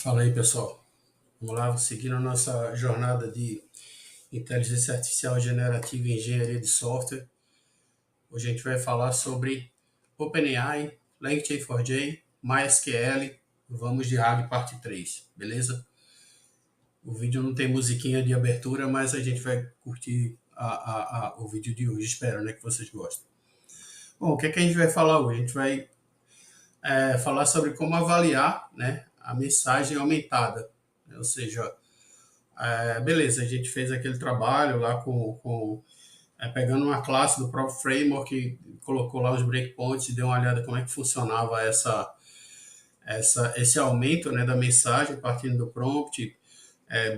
Fala aí, pessoal. Vamos lá, seguindo a nossa jornada de inteligência artificial generativa e engenharia de software. Hoje a gente vai falar sobre OpenAI, LangChain4j, MySQL. Vamos de RAG parte 3, beleza? O vídeo não tem musiquinha de abertura, mas a gente vai curtir o vídeo de hoje. Espero, né, que vocês gostem. Bom, o que é que a gente vai falar hoje? A gente vai falar sobre como avaliar, né, a mensagem aumentada. Ou seja, beleza, a gente fez aquele trabalho lá pegando uma classe do próprio framework, colocou lá os breakpoints e deu uma olhada como é que funcionava esse aumento, né, da mensagem partindo do prompt,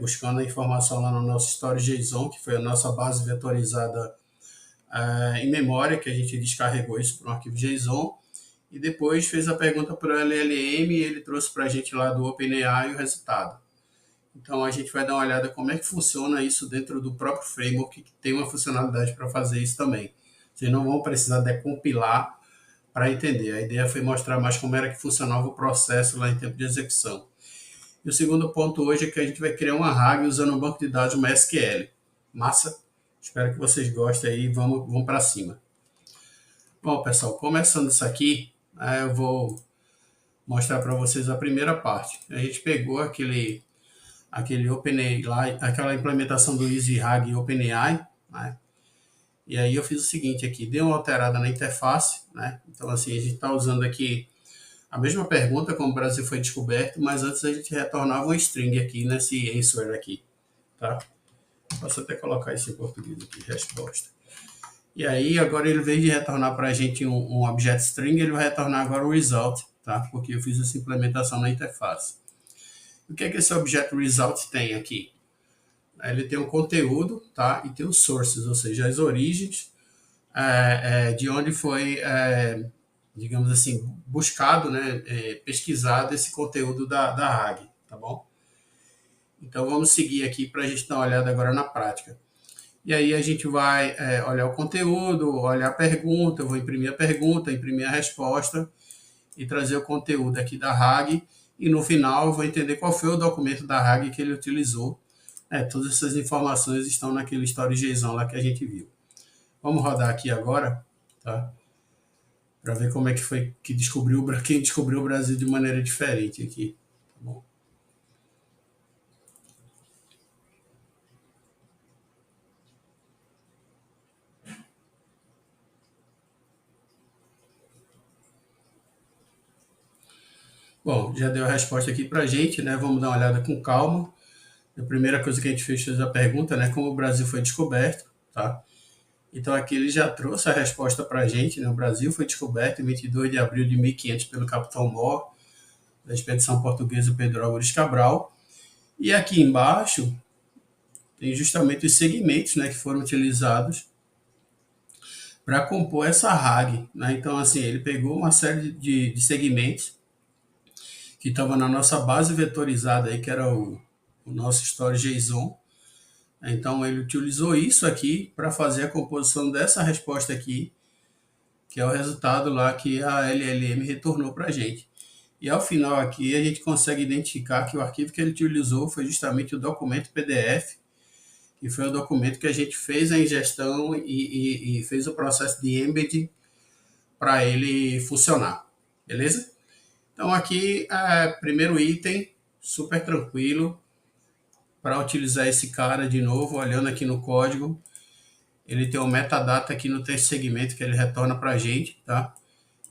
buscando a informação lá no nosso Storage.json, que foi a nossa base vetorizada em memória, que a gente descarregou isso para um arquivo JSON, e depois fez a pergunta para o LLM e ele trouxe para a gente lá do OpenAI o resultado. Então a gente vai dar uma olhada como é que funciona isso dentro do próprio framework, que tem uma funcionalidade para fazer isso também. Vocês não vão precisar decompilar para entender. A ideia foi mostrar mais como era que funcionava o processo lá em tempo de execução. E o segundo ponto hoje é que a gente vai criar uma RAG usando um banco de dados MySQL. Massa? Espero que vocês gostem aí. Vamos para cima. Bom, pessoal, começando isso aqui, eu vou mostrar para vocês a primeira parte. A gente pegou aquele OpenAI lá, aquela implementação do EasyRag OpenAI, né? E aí eu fiz o seguinte aqui, dei uma alterada na interface, né? Então assim, a gente está usando aqui a mesma pergunta como o Brasil foi descoberto, mas antes a gente retornava um string aqui nesse answer aqui, tá? Posso até colocar isso em português aqui, resposta. E aí agora ele, em vez de retornar para a gente um objeto string, ele vai retornar agora o result, tá? Porque eu fiz essa implementação na interface. O que é que esse objeto result tem aqui? Ele tem um conteúdo, tá? E tem os sources, ou seja, as origens de onde foi, digamos assim, buscado, né? Pesquisado esse conteúdo da RAG, tá bom? Então vamos seguir aqui para a gente dar uma olhada agora na prática. E aí a gente vai olhar o conteúdo, olhar a pergunta, eu vou imprimir a pergunta, imprimir a resposta e trazer o conteúdo aqui da RAG. E no final eu vou entender qual foi o documento da RAG que ele utilizou. Todas essas informações estão naquele Storage.json lá que a gente viu. Vamos rodar aqui agora, tá? Para ver como é que foi que quem descobriu o Brasil de maneira diferente aqui. Tá bom? Bom, já deu a resposta aqui para a gente, né? Vamos dar uma olhada com calma. A primeira coisa que a gente fez a pergunta, né? Como o Brasil foi descoberto, tá? Então aqui ele já trouxe a resposta para a gente, né? O Brasil foi descoberto em 22 de abril de 1500 pelo Capitão Mor, da expedição portuguesa Pedro Álvares Cabral. E aqui embaixo tem justamente os segmentos, né, que foram utilizados para compor essa RAG, né? Então assim, ele pegou uma série de segmentos que estavam na nossa base vetorizada aí, que era o nosso Storage.json. Então ele utilizou isso aqui para fazer a composição dessa resposta aqui, que é o resultado lá que a LLM retornou para a gente. E ao final aqui a gente consegue identificar que o arquivo que ele utilizou foi justamente o documento PDF, que foi o documento que a gente fez a ingestão e fez o processo de embedding para ele funcionar, beleza? Então aqui, primeiro item, super tranquilo, para utilizar esse cara de novo, olhando aqui no código, ele tem o metadata aqui no texto segmento que ele retorna para a gente, tá?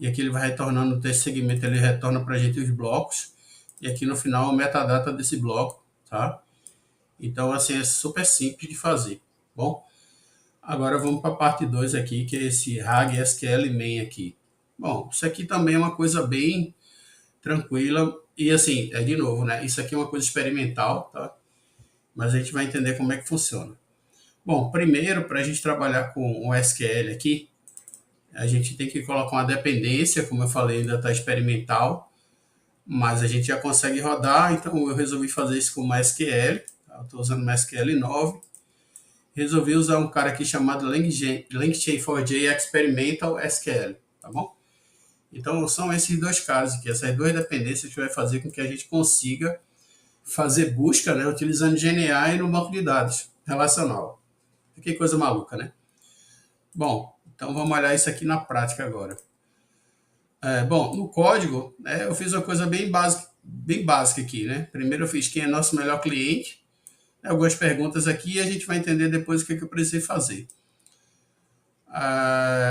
E aqui ele vai retornando no texto segmento, ele retorna para a gente os blocos, e aqui no final o metadata desse bloco, tá? Então, assim, é super simples de fazer, bom? Agora vamos para a parte 2 aqui, que é esse RAG SQL main aqui. Bom, isso aqui também é uma coisa bem tranquila, e assim, de novo, né? Isso aqui é uma coisa experimental, tá? Mas a gente vai entender como é que funciona. Bom, primeiro, para a gente trabalhar com o SQL aqui, a gente tem que colocar uma dependência, como eu falei, ainda está experimental, mas a gente já consegue rodar, então eu resolvi fazer isso com MySQL, tá? Estou usando MySQL 9, resolvi usar um cara aqui chamado LangChain4j Experimental SQL, tá bom? Então são esses dois casos aqui, essas duas dependências que vai fazer com que a gente consiga fazer busca, né, utilizando GNI no banco de dados relacional. Que coisa maluca, né? Bom, então vamos olhar isso aqui na prática agora. Bom, no código, né, eu fiz uma coisa bem básica aqui, né? Primeiro eu fiz quem é nosso melhor cliente, algumas perguntas aqui e a gente vai entender depois o que eu precisei fazer.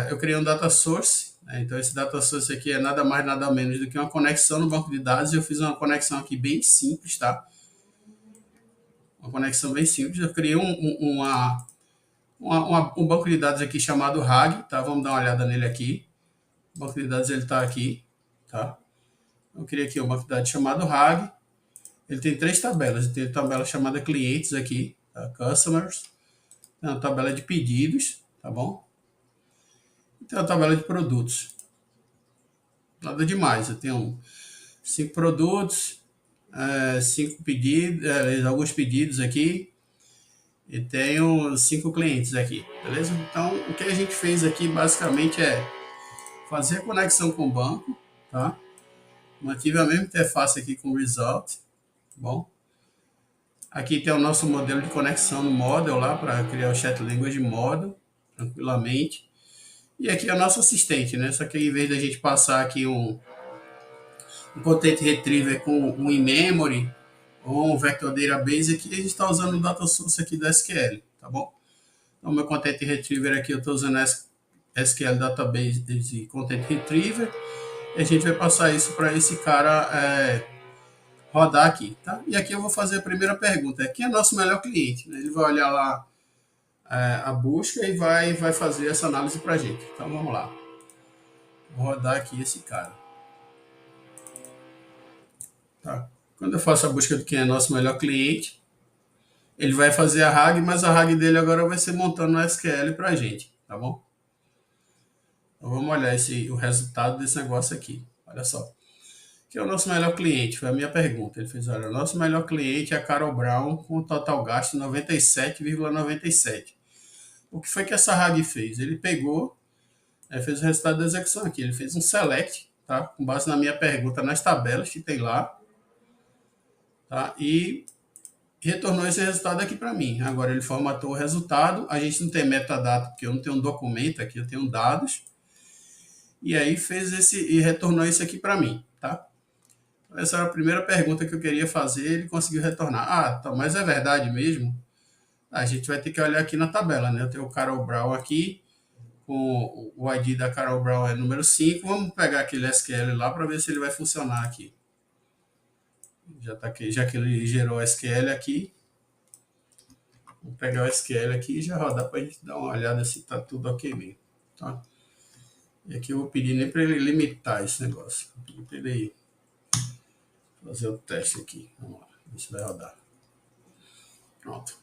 Eu criei um data source, né? Então esse data source aqui é nada mais nada menos do que uma conexão no banco de dados. Eu fiz uma conexão aqui bem simples, tá? Uma conexão bem simples. Eu criei um banco de dados aqui chamado RAG, tá? Vamos dar uma olhada nele aqui. O banco de dados ele está aqui, tá? Eu criei aqui um banco de dados chamado RAG. Ele tem 3 tabelas. Ele tem a tabela chamada clientes aqui, tá? Customers. Tem uma tabela de pedidos, tá bom? E tem uma tabela de produtos. Nada demais. Eu tenho 5 produtos, 5 pedidos, alguns pedidos aqui. E tenho 5 clientes aqui, beleza? Então, o que a gente fez aqui basicamente é fazer a conexão com o banco, tá? Mantive a mesma interface aqui com o result, bom? Aqui tem o nosso modelo de conexão no model lá para criar o chat language model, tranquilamente. E aqui é o nosso assistente, né? Só que em vez da gente passar aqui um content retriever com um in-memory ou um vector database, aqui a gente está usando o data source aqui do SQL, tá bom? Então, meu content retriever aqui eu estou usando SQL Database e Content Retriever. E a gente vai passar isso para esse cara rodar aqui, tá? E aqui eu vou fazer a primeira pergunta. Quem é nosso melhor cliente? Ele vai olhar lá a busca e vai fazer essa análise para a gente. Então, vamos lá. Vou rodar aqui esse cara. Tá? Quando eu faço a busca de quem é nosso melhor cliente, ele vai fazer a RAG, mas a RAG dele agora vai ser montando no SQL para a gente, tá bom? Então, vamos olhar o resultado desse negócio aqui. Olha só. Quem é o nosso melhor cliente? Foi a minha pergunta. Ele fez, olha, o nosso melhor cliente é a Carol Brown, com total gasto 97,97. O que foi que essa RAG fez? Ele pegou, fez o resultado da execução aqui. Ele fez um select, tá? Com base na minha pergunta, nas tabelas que tem lá, tá? E retornou esse resultado aqui para mim. Agora ele formatou o resultado. A gente não tem metadata, porque eu não tenho um documento aqui, eu tenho dados. E aí e retornou isso aqui para mim, tá? Essa era a primeira pergunta que eu queria fazer, ele conseguiu retornar. Tá, mas é verdade mesmo? A gente vai ter que olhar aqui na tabela, né? Eu tenho o Carol Brown aqui, com o ID da Carol Brown é número 5. Vamos pegar aquele SQL lá para ver se ele vai funcionar aqui. Já tá aqui, já que ele gerou o SQL aqui. Vou pegar o SQL aqui e já rodar para a gente dar uma olhada se tá tudo ok mesmo, tá? E aqui eu vou pedir nem para ele limitar esse negócio. Vou pedir para ele fazer o teste aqui. Vamos lá, ver se vai rodar. Pronto.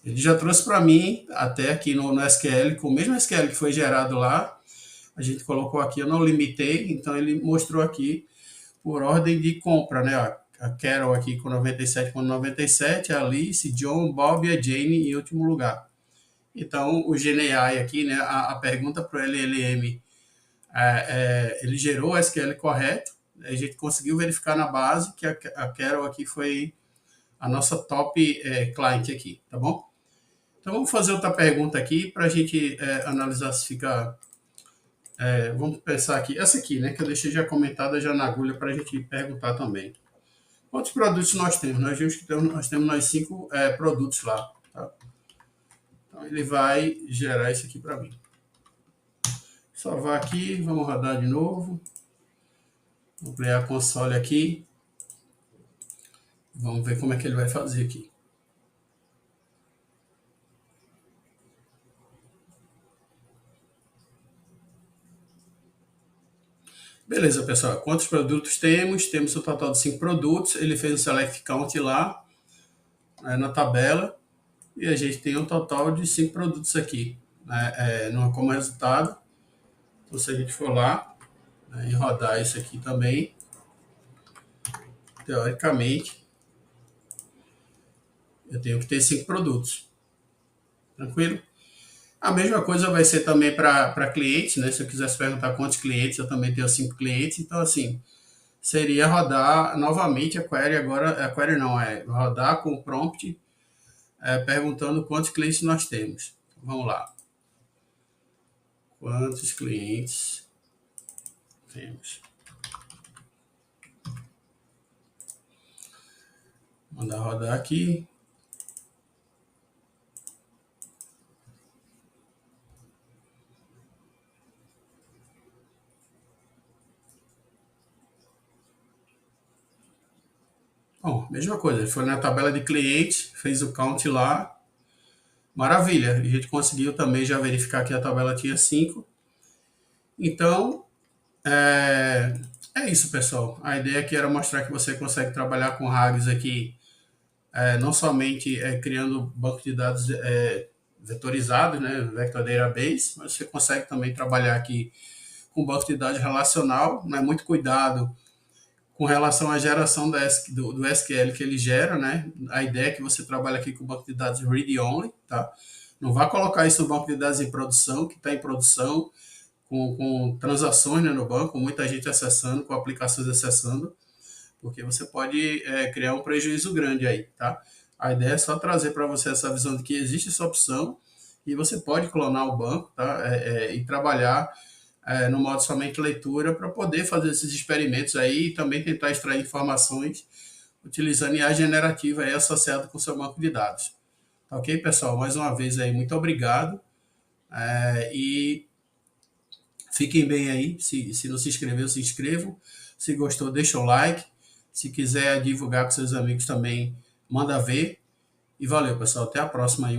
Ele já trouxe para mim, até aqui no SQL, com o mesmo SQL que foi gerado lá, a gente colocou aqui, eu não limitei, então ele mostrou aqui por ordem de compra, né? A Carol aqui com 97,97, a Alice, John, Bob e a Jane em último lugar. Então, o GNI aqui, né? A pergunta para o LLM, ele gerou o SQL correto, a gente conseguiu verificar na base que a Carol aqui foi a nossa top client aqui, tá bom? Então vamos fazer outra pergunta aqui para a gente analisar se fica. Vamos pensar aqui, essa aqui, né, que eu deixei já comentada já na agulha para a gente perguntar também. Quantos produtos nós temos? Nós vimos que nós temos 5 produtos lá, tá? Então ele vai gerar isso aqui para mim. Salvar aqui, vamos rodar de novo. Vou ampliar a console aqui. Vamos ver como é que ele vai fazer aqui. Beleza, pessoal. Quantos produtos temos? Temos um total de 5 produtos. Ele fez um select count lá na tabela. E a gente tem um total de 5 produtos aqui, né, como resultado. Então, se a gente for lá, né, e rodar isso aqui também, teoricamente, eu tenho que ter 5 produtos. Tranquilo? A mesma coisa vai ser também para clientes, né? Se eu quisesse perguntar quantos clientes, eu também tenho 5 clientes. Então, assim, seria rodar novamente a query agora, a query não, é rodar com o prompt perguntando quantos clientes nós temos. Vamos lá. Quantos clientes temos? Mandar rodar aqui. Bom, mesma coisa, ele foi na tabela de clientes, fez o count lá, maravilha. A gente conseguiu também já verificar que a tabela tinha 5. Então, é isso, pessoal. A ideia aqui era mostrar que você consegue trabalhar com RAGs aqui, não somente criando banco de dados vetorizados, né, Vector Database, mas você consegue também trabalhar aqui com banco de dados relacional, né, muito cuidado com relação à geração do SQL que ele gera, né? A ideia é que você trabalhe aqui com o banco de dados read-only, tá? Não vá colocar isso no banco de dados em produção, que está em produção, com transações, né, no banco, muita gente acessando, com aplicações acessando, porque você pode criar um prejuízo grande aí, tá? A ideia é só trazer para você essa visão de que existe essa opção e você pode clonar o banco, tá? E trabalhar no modo somente leitura para poder fazer esses experimentos aí e também tentar extrair informações utilizando IA generativa aí associado com o seu banco de dados. Tá ok, pessoal? Mais uma vez aí, muito obrigado. E fiquem bem aí. Se não se inscreveu, se inscrevam. Se gostou, deixa o like. Se quiser divulgar com seus amigos também, manda ver. E valeu, pessoal. Até a próxima aí.